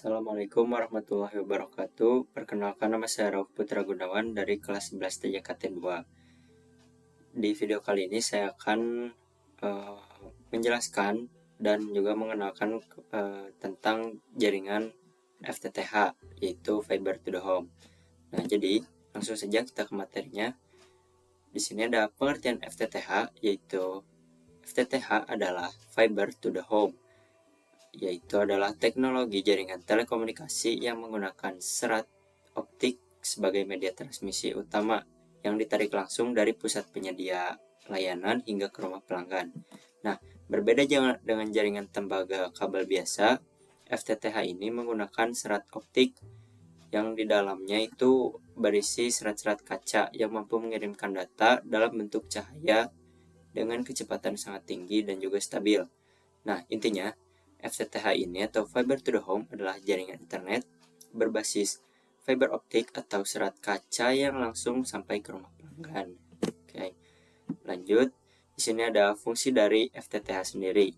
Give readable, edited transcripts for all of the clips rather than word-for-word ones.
Assalamualaikum warahmatullahi wabarakatuh. Perkenalkan, nama saya Rauf Putra Gunawan dari kelas 11 TJKT 2. Di video kali ini saya akan menjelaskan dan juga mengenalkan tentang jaringan FTTH, yaitu Fiber to the Home. Nah, jadi langsung saja kita ke materinya. Di sini ada pengertian FTTH, yaitu FTTH adalah Fiber to the Home, yaitu adalah teknologi jaringan telekomunikasi yang menggunakan serat optik sebagai media transmisi utama yang ditarik langsung dari pusat penyedia layanan hingga ke rumah pelanggan. Nah, berbeda dengan jaringan tembaga kabel biasa, FTTH ini menggunakan serat optik yang di dalamnya itu berisi serat-serat kaca yang mampu mengirimkan data dalam bentuk cahaya dengan kecepatan sangat tinggi dan juga stabil. Nah, intinya FTTH ini atau Fiber to the Home adalah jaringan internet berbasis fiber optik atau serat kaca yang langsung sampai ke rumah pelanggan. Oke, lanjut. Di sini ada fungsi dari FTTH sendiri.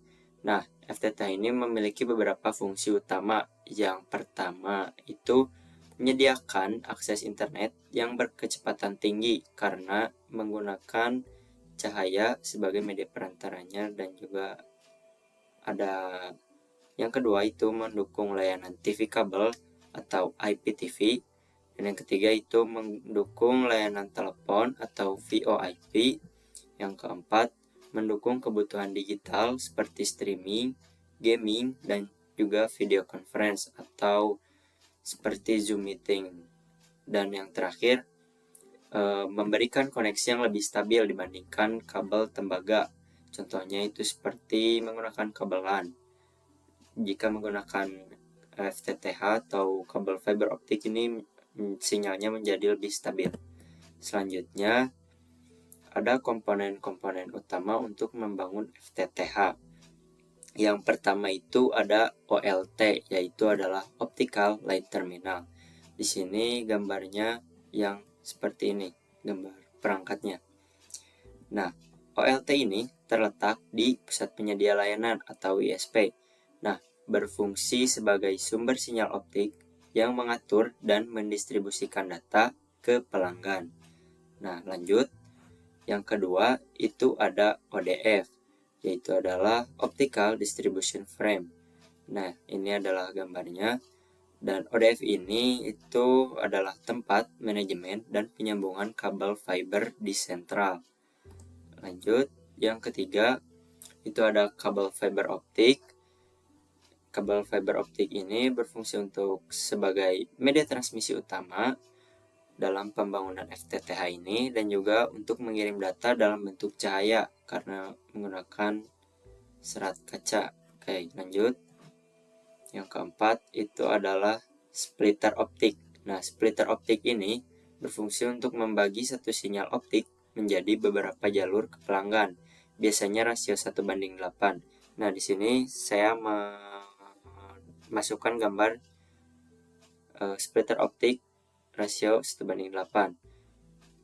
Nah, FTTH ini memiliki beberapa fungsi utama. Yang pertama itu menyediakan akses internet yang berkecepatan tinggi karena menggunakan cahaya sebagai media perantaranya, dan juga ada yang kedua itu mendukung layanan TV kabel atau IPTV, dan yang ketiga itu mendukung layanan telepon atau VoIP. Yang keempat, mendukung kebutuhan digital seperti streaming, gaming, dan juga video conference atau seperti Zoom meeting. Dan yang terakhir, memberikan koneksi yang lebih stabil dibandingkan kabel tembaga. Contohnya itu seperti menggunakan kabel LAN. Jika menggunakan FTTH atau kabel fiber optik ini, sinyalnya menjadi lebih stabil. Selanjutnya, ada komponen-komponen utama untuk membangun FTTH. Yang pertama itu ada OLT, yaitu adalah Optical Line Terminal. Di sini gambarnya yang seperti ini, gambar perangkatnya. Nah, OLT ini terletak di pusat penyedia layanan atau ISP. Nah, berfungsi sebagai sumber sinyal optik yang mengatur dan mendistribusikan data ke pelanggan. Nah, lanjut. Yang kedua itu ada ODF, yaitu adalah Optical Distribution Frame. Nah, ini adalah gambarnya. Dan ODF ini itu adalah tempat manajemen dan penyambungan kabel fiber di sentral. Lanjut, yang ketiga itu ada kabel fiber optik. Kabel fiber optik ini berfungsi untuk sebagai media transmisi utama dalam pembangunan FTTH ini, dan juga untuk mengirim data dalam bentuk cahaya karena menggunakan serat kaca. Oke, lanjut. Yang keempat itu adalah splitter optik. Nah, splitter optik ini berfungsi untuk membagi satu sinyal optik menjadi beberapa jalur ke pelanggan. Biasanya rasio 1:8. Nah, di sini saya memasukkan gambar splitter optik rasio 1:8.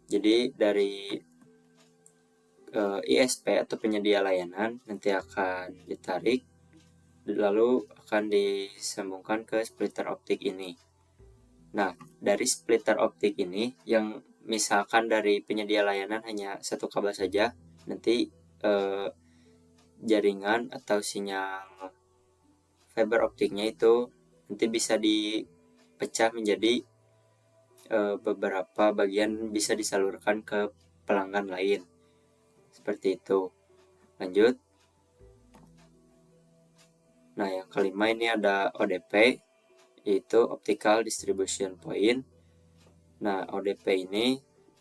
Jadi dari ISP atau penyedia layanan nanti akan ditarik, lalu akan disambungkan ke splitter optik ini. Nah, dari splitter optik ini yang misalkan dari penyedia layanan hanya satu kabel saja, nanti jaringan atau sinyal fiber optiknya itu nanti bisa dipecah menjadi beberapa bagian, bisa disalurkan ke pelanggan lain. Seperti itu. Lanjut. Nah, yang kelima ini ada ODP, yaitu Optical Distribution Point. Nah, ODP ini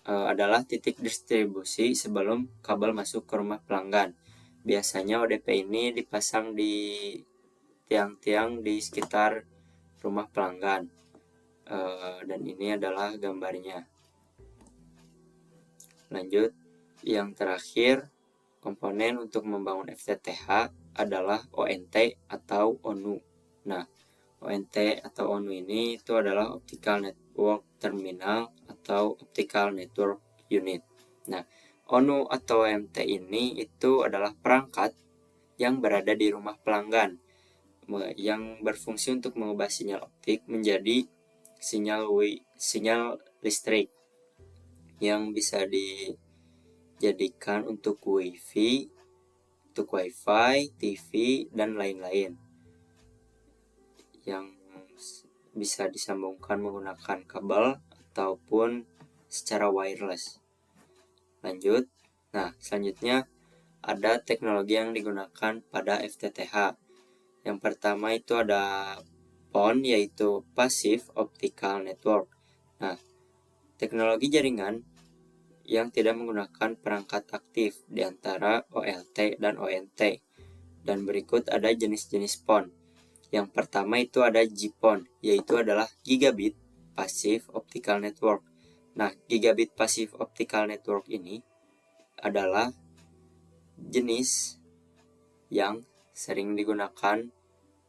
adalah titik distribusi sebelum kabel masuk ke rumah pelanggan. Biasanya ODP ini dipasang di tiang-tiang di sekitar rumah pelanggan. Dan ini adalah gambarnya. Lanjut, yang terakhir komponen untuk membangun FTTH adalah ONT atau ONU. Nah, ONT atau ONU ini itu adalah Optical Network Terminal atau Optical Network Unit. Nah, ONU atau ONT ini itu adalah perangkat yang berada di rumah pelanggan. yang berfungsi untuk mengubah sinyal optik menjadi sinyal listrik yang bisa dijadikan untuk WiFi, TV, dan lain-lain yang bisa disambungkan menggunakan kabel ataupun secara wireless. Lanjut. Nah, selanjutnya ada teknologi yang digunakan pada FTTH. Yang pertama itu ada PON, yaitu Passive Optical Network. Nah, teknologi jaringan yang tidak menggunakan perangkat aktif di antara OLT dan ONT. Dan berikut ada jenis-jenis PON. Yang pertama itu ada GPON, yaitu adalah Gigabit Passive Optical Network. Nah, Gigabit Passive Optical Network ini adalah jenis yang sering digunakan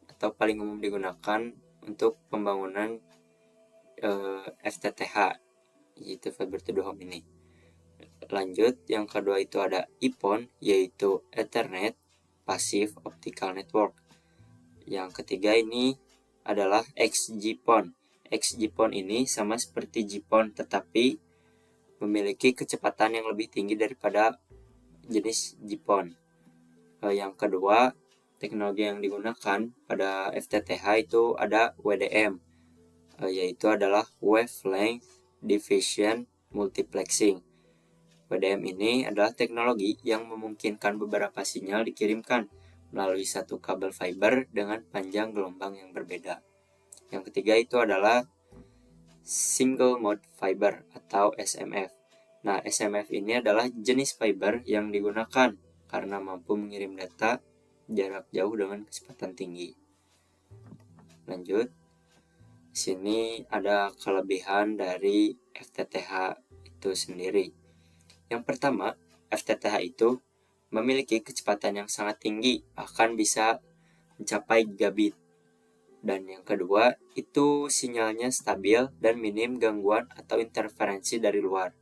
atau paling umum digunakan untuk pembangunan FTTH, yaitu Fiber to the Home ini. Lanjut, yang kedua itu ada EPON, yaitu Ethernet Passive Optical Network. Yang ketiga ini adalah XGPON. XGPON ini sama seperti GPON, tetapi memiliki kecepatan yang lebih tinggi daripada jenis GPON. Yang kedua, teknologi yang digunakan pada FTTH itu ada WDM, yaitu adalah Wavelength Division Multiplexing. WDM ini adalah teknologi yang memungkinkan beberapa sinyal dikirimkan melalui satu kabel fiber dengan panjang gelombang yang berbeda. Yang ketiga itu adalah Single Mode Fiber atau SMF. Nah, SMF ini adalah jenis fiber yang digunakan karena mampu mengirim data jarak jauh dengan kecepatan tinggi. Lanjut, di sini ada kelebihan dari FTTH itu sendiri. Yang pertama, FTTH itu memiliki kecepatan yang sangat tinggi, bahkan bisa mencapai gigabit. Dan yang kedua, itu sinyalnya stabil dan minim gangguan atau interferensi dari luar.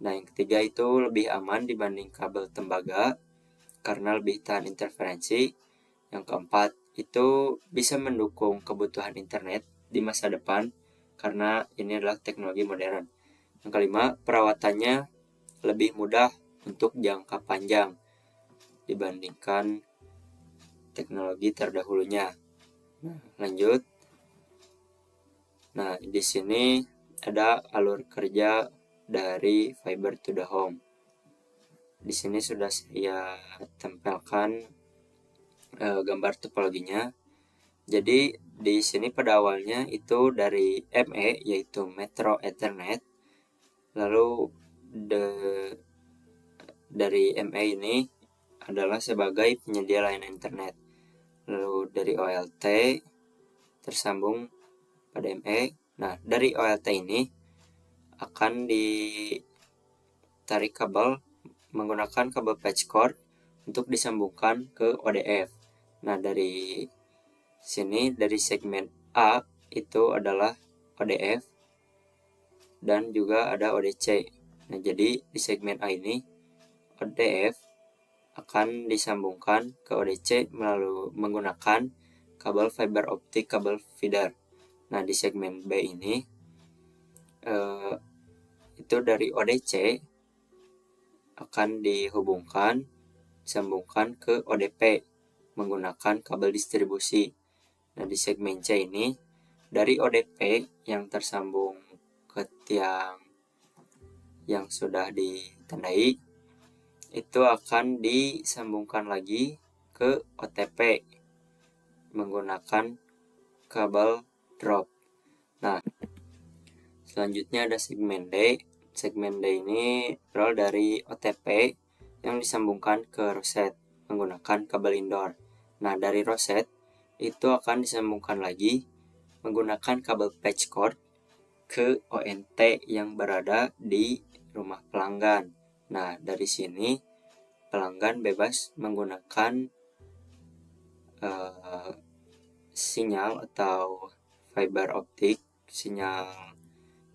Nah, yang ketiga itu lebih aman dibanding kabel tembaga karena lebih tahan interferensi. Yang keempat, itu bisa mendukung kebutuhan internet di masa depan karena ini adalah teknologi modern. Yang kelima, perawatannya lebih mudah untuk jangka panjang dibandingkan teknologi terdahulunya. Nah, lanjut. Nah, di sini ada alur kerja dari Fiber to the Home. Di sini sudah saya tempelkan gambar topologinya. Jadi di sini pada awalnya itu dari ME, yaitu Metro Ethernet. Lalu dari ME ini adalah sebagai penyedia layanan internet. Lalu dari OLT tersambung pada ME. Nah, dari OLT ini akan ditarik kabel menggunakan kabel patch cord untuk disambungkan ke ODF. Nah, dari sini dari segmen A itu adalah ODF dan juga ada ODC. Nah, jadi di segmen A ini ODF akan disambungkan ke ODC melalui menggunakan kabel fiber optik kabel feeder. Nah, di segmen B ini itu dari ODC akan disambungkan ke ODP menggunakan kabel distribusi. Nah, di segmen C ini dari ODP yang tersambung ke tiang yang sudah ditandai itu akan disambungkan lagi ke OTP menggunakan kabel drop. Nah, selanjutnya ada segmen D. Segmen D ini berasal dari OTP yang disambungkan ke roset menggunakan kabel indoor. Nah, dari roset itu akan disambungkan lagi menggunakan kabel patch cord ke ONT yang berada di rumah pelanggan. Nah, dari sini pelanggan bebas menggunakan sinyal atau fiber optik, sinyal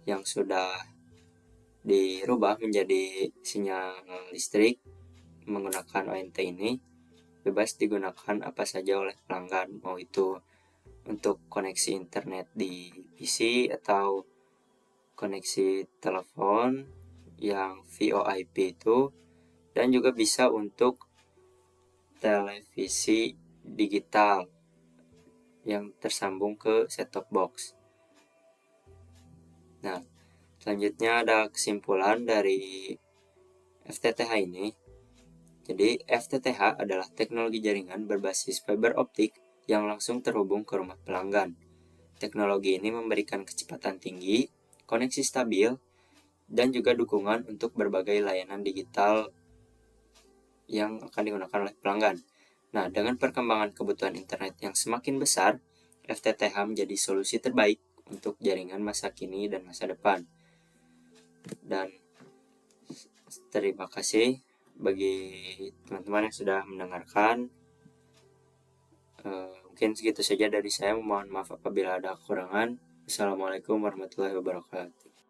yang sudah dirubah menjadi sinyal listrik menggunakan ONT ini bebas digunakan apa saja oleh pelanggan, mau itu untuk koneksi internet di PC atau koneksi telepon yang VoIP itu, dan juga bisa untuk televisi digital yang tersambung ke set-top box. Nah, selanjutnya ada kesimpulan dari FTTH ini. Jadi, FTTH adalah teknologi jaringan berbasis fiber optik yang langsung terhubung ke rumah pelanggan. Teknologi ini memberikan kecepatan tinggi, koneksi stabil, dan juga dukungan untuk berbagai layanan digital yang akan digunakan oleh pelanggan. Nah, dengan perkembangan kebutuhan internet yang semakin besar, FTTH menjadi solusi terbaik untuk jaringan masa kini dan masa depan. Dan terima kasih bagi teman-teman yang sudah mendengarkan. Mungkin segitu saja dari saya. Mohon maaf apabila ada kekurangan. Assalamualaikum warahmatullahi wabarakatuh.